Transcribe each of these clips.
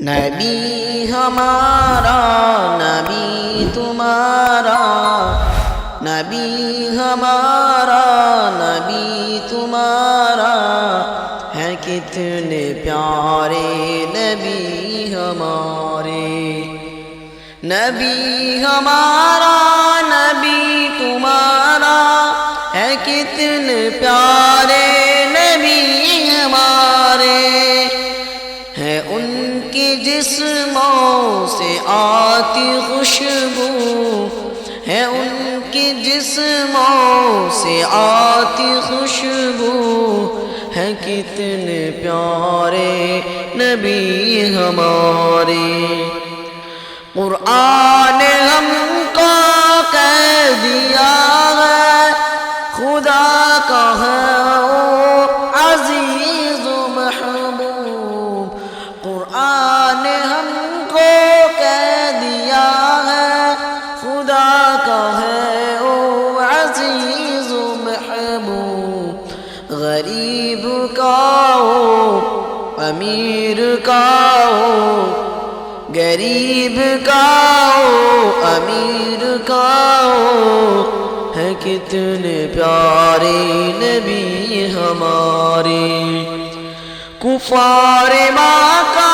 نبی ہمارا نبی تمہارا، نبی ہمارا نبی تمہارا، ہے کتنے پیارے نبی ہمارے۔ نبی ہمارا نبی تمہارا، ہے کتنے پیارے نبی ہمارے، ہے ان کے جسموں سے آتی خوشبو، ہے ان کے جسموں سے آتی خوشبو، ہے کتنے پیارے نبی ہمارے۔ قرآن ہم کو کہہ دیا ہے، خدا کا ہے وہ عزیز و محبوب۔ قرآن ہم کو کہہ دیا ہے، خدا کا ہے وہ عزیز و محبوب۔ غریب کا ہو امیر کا ہو، غریب کا ہو امیر کا ہو، ہے کتنے پیارے نبی ہمارے۔ کفار مکہ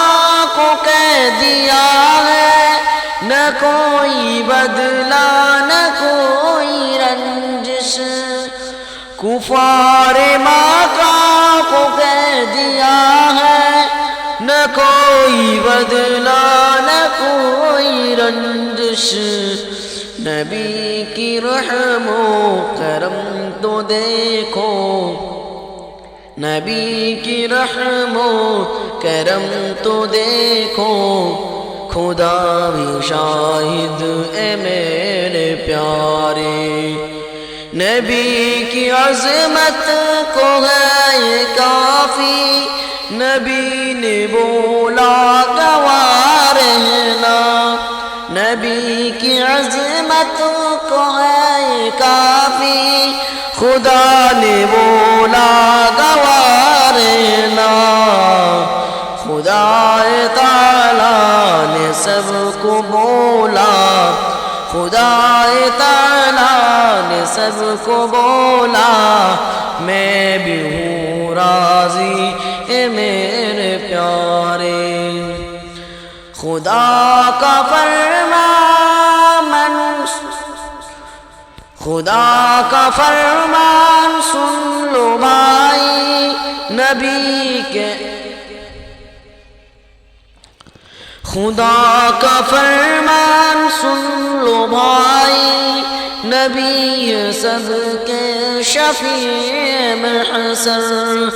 کو کہہ دیا ہے، نہ کوئی بدلہ نہ کوئی رنجش۔ کفار مکہ کو کہہ دیا ہے، نہ کوئی بدلہ نہ کوئی رنجش۔ نبی کی رحم و کرم تو دیکھو، نبی کی رحم و کرم تو دیکھو، خدا بھی شاہد اے میرے پیارے۔ نبی کی عظمت کو ہے یہ کافی، نبی نے بولا گواہ رہنا۔ نبی کی عظمت کو ہے یہ کافی، خدا نے بولا گواہ رہنا۔ خدا تعالیٰ نے سب کو بولا، خدا تعالیٰ نے سب کو بولا، میں بھی ہوں راضی اے میرے پیارے۔ خدا کا فرمان، خدا کا فرمان سن لو بھائی، نبی کے خدا کا فرمان سن لو بھائی، نبی سب کے شفیع محشر۔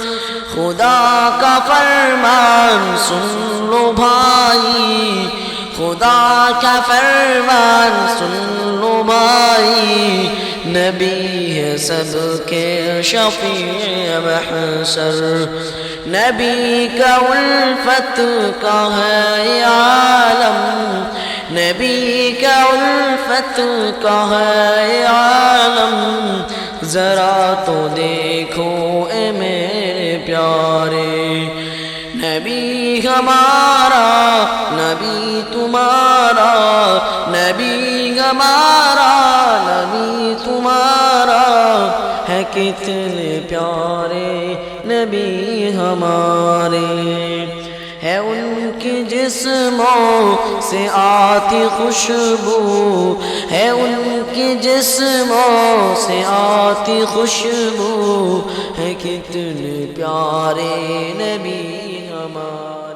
خدا کا فرمان سن لو بھائی، خدا کا فرمان سن لو بھائی، نبی ہے سب کے شفیع محشر۔ نبی کا الفت کا ہے عالم، نبی کا الفت کا ہے عالم، ذرا تو دیکھو اے میرے پیارے۔ نبی ہمارا نبی تمہارا، نبی ہمارا نبی تمہارا، ہے کتنے پیارے نبی ہمارے۔ ہے ان کے جسموں سے آتی خوشبو، ہے ان کے جسموں سے آتی خوشبو، ہے کتنے پیارے نبی ہمارے۔